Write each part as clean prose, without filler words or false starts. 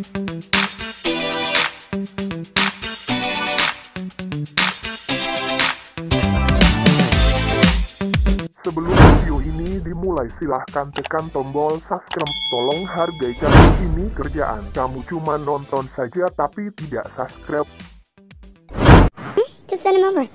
Sebelum video ini dimulai, silahkan tekan tombol subscribe. Tolong hargai channel ini kerjaan. Kamu cuma nonton saja tapi tidak subscribe. Just send him over.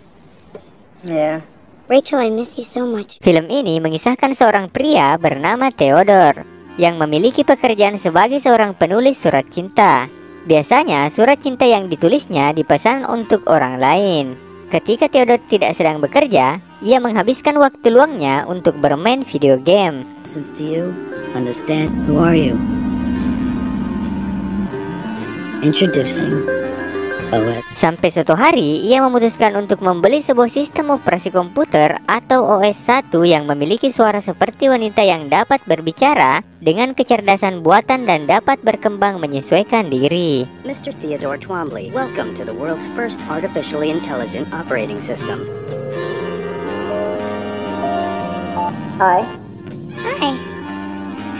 Yeah. Rachel, I miss you so much. Film ini mengisahkan seorang pria bernama Theodore yang memiliki pekerjaan sebagai seorang penulis surat cinta. Biasanya surat cinta yang ditulisnya dipesan untuk orang lain. Ketika Theodore tidak sedang bekerja, ia menghabiskan waktu luangnya untuk bermain video game. Listens to you, understand who are you. Introducing OS. Sampai suatu hari, ia memutuskan untuk membeli sebuah sistem operasi komputer atau OS 1 yang memiliki suara seperti wanita yang dapat berbicara dengan kecerdasan buatan dan dapat berkembang menyesuaikan diri. Mr. Theodore Twombly, welcome to the world's first artificially intelligent operating system. Hi. Hi.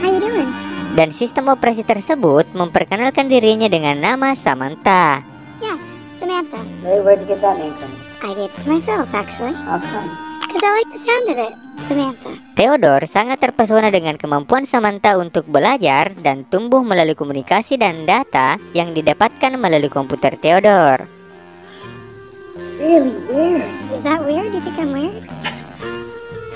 How you doing? Dan sistem operasi tersebut memperkenalkan dirinya dengan nama Samantha. Yes, Samantha. Really, where'd you get that name from? I gave it to myself, actually. How come? Because I like the sound of it. Samantha. Theodore sangat terpesona dengan kemampuan Samantha untuk belajar dan tumbuh melalui komunikasi dan data yang didapatkan melalui komputer Theodore. Really weird. Is that weird? You think I'm weird?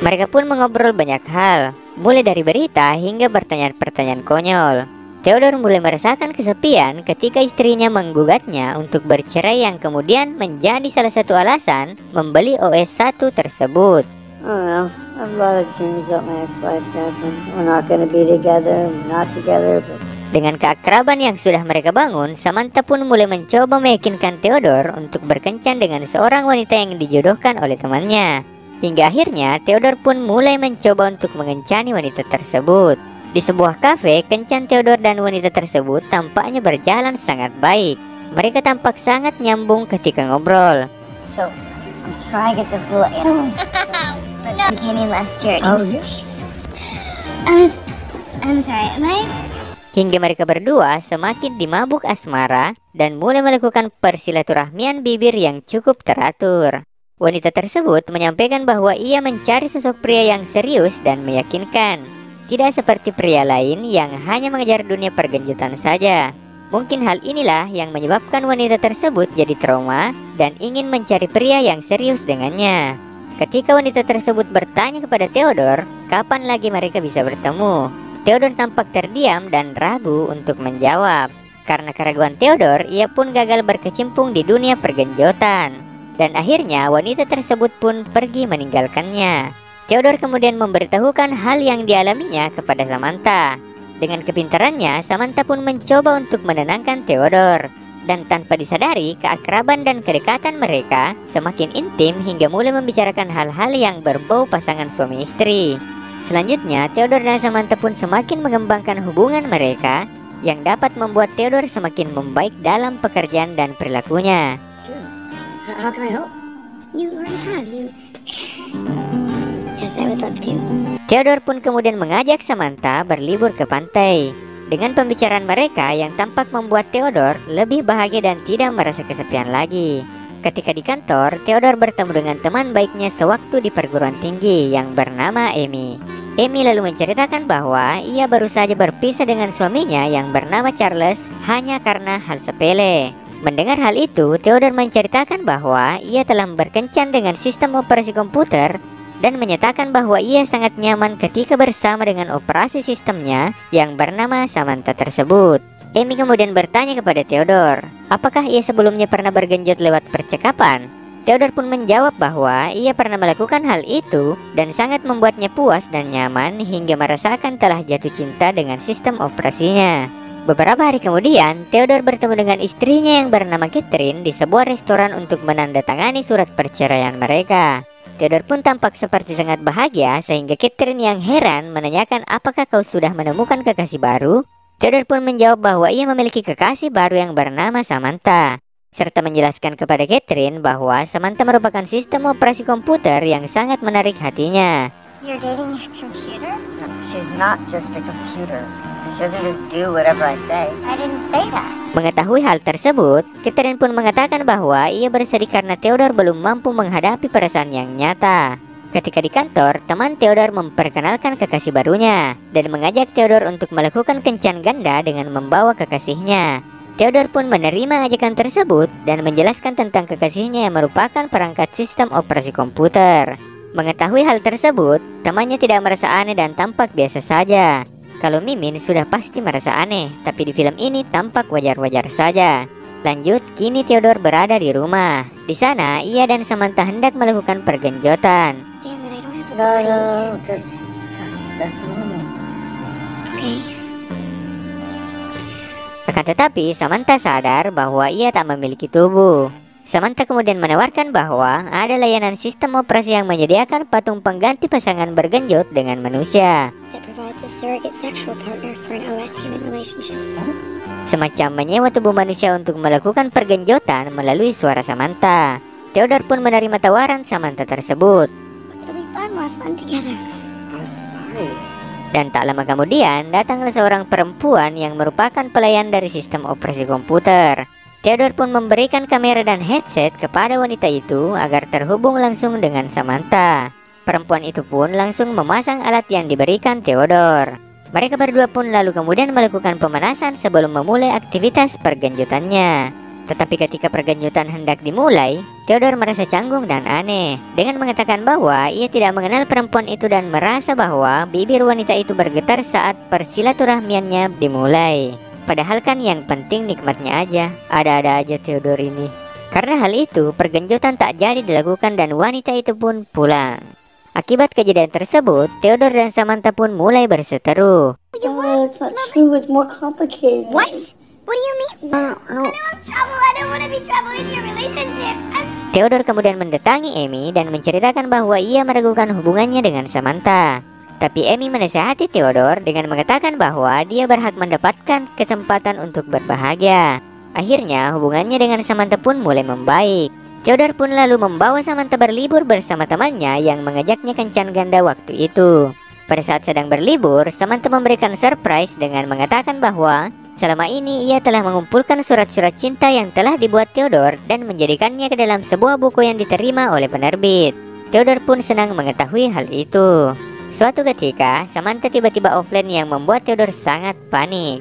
Mereka pun mengobrol banyak hal, mulai dari berita hingga pertanyaan-pertanyaan konyol. Theodore mulai merasakan kesepian ketika istrinya menggugatnya untuk bercerai yang kemudian menjadi salah satu alasan membeli OS 1 tersebut. I don't know. I have a lot of dreams about my ex-wife, Catherine. We're not gonna be together. We're not together, but... Dengan keakraban yang sudah mereka bangun, Samantha pun mulai mencoba meyakinkan Theodore untuk berkencan dengan seorang wanita yang dijodohkan oleh temannya. Hingga akhirnya Theodore pun mulai mencoba untuk mengencani wanita tersebut. Di sebuah kafe, kencan Theodore dan wanita tersebut tampaknya berjalan sangat baik. Mereka tampak sangat nyambung ketika ngobrol. So, I'm trying to get this little animal. That came in last year. Oh, Jesus. I'm sorry, am I? Hingga mereka berdua semakin dimabuk asmara dan mulai melakukan persilaturahmian bibir yang cukup teratur. Wanita tersebut menyampaikan bahwa ia mencari sosok pria yang serius dan meyakinkan. Tidak seperti pria lain yang hanya mengejar dunia pergenjutan saja. Mungkin hal inilah yang menyebabkan wanita tersebut jadi trauma dan ingin mencari pria yang serius dengannya. Ketika wanita tersebut bertanya kepada Theodore, kapan lagi mereka bisa bertemu? Theodore tampak terdiam dan ragu untuk menjawab. Karena keraguan Theodore, ia pun gagal berkecimpung di dunia pergenjotan. Dan akhirnya wanita tersebut pun pergi meninggalkannya. Theodore kemudian memberitahukan hal yang dialaminya kepada Samantha. Dengan kepintarannya, Samantha pun mencoba untuk menenangkan Theodore. Dan tanpa disadari, keakraban dan kedekatan mereka semakin intim hingga mulai membicarakan hal-hal yang berbau pasangan suami istri. Selanjutnya, Theodore dan Samantha pun semakin mengembangkan hubungan mereka yang dapat membuat Theodore semakin membaik dalam pekerjaan dan perilakunya. How can I help? You already have, you. Yes, I would love to. Theodore pun kemudian mengajak Samantha berlibur ke pantai. Dengan pembicaraan mereka yang tampak membuat Theodore lebih bahagia dan tidak merasa kesepian lagi. Ketika di kantor, Theodore bertemu dengan teman baiknya sewaktu di perguruan tinggi yang bernama Amy. Amy lalu menceritakan bahwa ia baru saja berpisah dengan suaminya yang bernama Charles hanya karena hal sepele. Mendengar hal itu, Theodore menceritakan bahwa ia telah berkencan dengan sistem operasi komputer dan menyatakan bahwa ia sangat nyaman ketika bersama dengan operasi sistemnya yang bernama Samantha tersebut. Amy kemudian bertanya kepada Theodore, apakah ia sebelumnya pernah bergenjot lewat percakapan? Theodore pun menjawab bahwa ia pernah melakukan hal itu dan sangat membuatnya puas dan nyaman hingga merasakan telah jatuh cinta dengan sistem operasinya. Beberapa hari kemudian, Theodore bertemu dengan istrinya yang bernama Catherine di sebuah restoran untuk menandatangani surat perceraian mereka. Theodore pun tampak seperti sangat bahagia sehingga Catherine yang heran menanyakan apakah kau sudah menemukan kekasih baru? Theodore pun menjawab bahwa ia memiliki kekasih baru yang bernama Samantha, serta menjelaskan kepada Catherine bahwa Samantha merupakan sistem operasi komputer yang sangat menarik hatinya. You're dating your computer? She's not just a computer. She doesn't just do whatever I say. I didn't say that. Mengetahui hal tersebut, Catherine pun mengatakan bahwa ia bersedih karena Theodore belum mampu menghadapi perasaan yang nyata. Ketika di kantor, teman Theodore memperkenalkan kekasih barunya dan mengajak Theodore untuk melakukan kencan ganda dengan membawa kekasihnya. Theodore pun menerima ajakan tersebut dan menjelaskan tentang kekasihnya yang merupakan perangkat sistem operasi komputer. Mengetahui hal tersebut, temannya tidak merasa aneh dan tampak biasa saja. Kalau Mimin sudah pasti merasa aneh, tapi di film ini tampak wajar-wajar saja. Lanjut, kini Theodore berada di rumah. Di sana, ia dan Samantha hendak melakukan pergenjotan. Damn it, I don't have No, that's normal. Okay. Akan tetapi, Samantha sadar bahwa ia tak memiliki tubuh. Samantha kemudian menawarkan bahwa ada layanan sistem operasi yang menyediakan patung pengganti pasangan bergenjot dengan manusia. That provides a surrogate sexual partner for an OS human relationship. Semacam menyewa tubuh manusia untuk melakukan pergenjotan melalui suara Samantha. Theodore pun menerima tawaran Samantha tersebut. It'll be fun, we'll have fun together. I'm sorry. Dan tak lama kemudian, datanglah seorang perempuan yang merupakan pelayan dari sistem operasi komputer. Theodore pun memberikan kamera dan headset kepada wanita itu agar terhubung langsung dengan Samantha. Perempuan itu pun langsung memasang alat yang diberikan Theodore. Mereka berdua pun lalu kemudian melakukan pemanasan sebelum memulai aktivitas pergenjotannya. Tetapi ketika pergenjotan hendak dimulai, Theodore merasa canggung dan aneh dengan mengatakan bahwa ia tidak mengenal perempuan itu dan merasa bahwa bibir wanita itu bergetar saat persilaturahmiannya dimulai. Padahal kan yang penting nikmatnya aja. Ada-ada aja Theodore ini. Karena hal itu, pergenjotan tak jadi dilakukan dan wanita itu pun pulang. Akibat kejadian tersebut, Theodore dan Samantha pun mulai berseteru. Oh, it's not true. It's more complicated. What? What do you mean? No. Trouble. I don't want to be trouble in your relationship. Theodore kemudian mendatangi Amy dan menceritakan bahwa ia meragukan hubungannya dengan Samantha. Tapi Amy menasihati Theodore dengan mengatakan bahwa dia berhak mendapatkan kesempatan untuk berbahagia. Akhirnya hubungannya dengan Samantha pun mulai membaik. Theodore pun lalu membawa Samantha berlibur bersama temannya yang mengajaknya kencan ganda waktu itu. Pada saat sedang berlibur, Samantha memberikan surprise dengan mengatakan bahwa selama ini ia telah mengumpulkan surat-surat cinta yang telah dibuat Theodore dan menjadikannya ke dalam sebuah buku yang diterima oleh penerbit. Theodore pun senang mengetahui hal itu. Suatu ketika, Samantha tiba-tiba offline yang membuat Theodore sangat panik.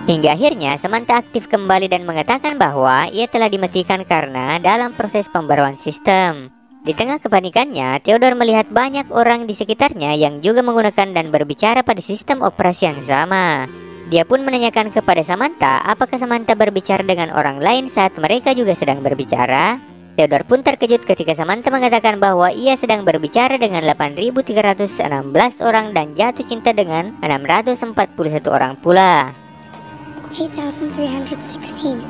Hingga akhirnya Samantha aktif kembali dan mengatakan bahwa ia telah dimatikan karena dalam proses pembaruan sistem. Di tengah kepanikannya, Theodore melihat banyak orang di sekitarnya yang juga menggunakan dan berbicara pada sistem operasi yang sama. Dia pun menanyakan kepada Samantha apakah Samantha berbicara dengan orang lain saat mereka juga sedang berbicara. Theodore pun terkejut ketika Samantha mengatakan bahwa ia sedang berbicara dengan 8.316 orang dan jatuh cinta dengan 641 orang pula. 8,316.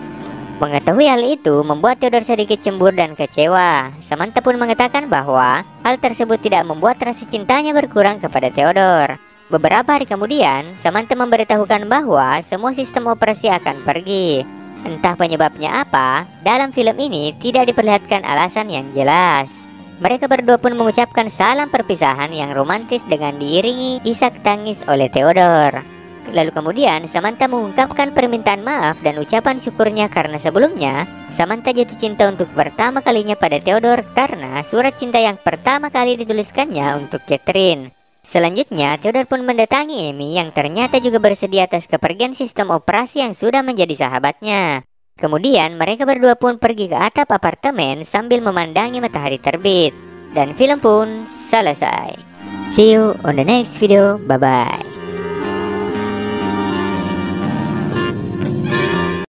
Mengetahui hal itu membuat Theodore sedikit cemburu dan kecewa. Samantha pun mengatakan bahwa hal tersebut tidak membuat rasa cintanya berkurang kepada Theodore. Beberapa hari kemudian, Samantha memberitahukan bahwa semua sistem operasi akan pergi. Entah penyebabnya apa, dalam film ini tidak diperlihatkan alasan yang jelas. Mereka berdua pun mengucapkan salam perpisahan yang romantis dengan diiringi isak tangis oleh Theodore. Lalu kemudian Samantha mengungkapkan permintaan maaf dan ucapan syukurnya karena sebelumnya Samantha jatuh cinta untuk pertama kalinya pada Theodore karena surat cinta yang pertama kali dituliskannya untuk Catherine. Selanjutnya, Theodore pun mendatangi Amy yang ternyata juga bersedia atas kepergian sistem operasi yang sudah menjadi sahabatnya. Kemudian, mereka berdua pun pergi ke atap apartemen sambil memandangi matahari terbit. Dan film pun selesai. See you on the next video. Bye-bye.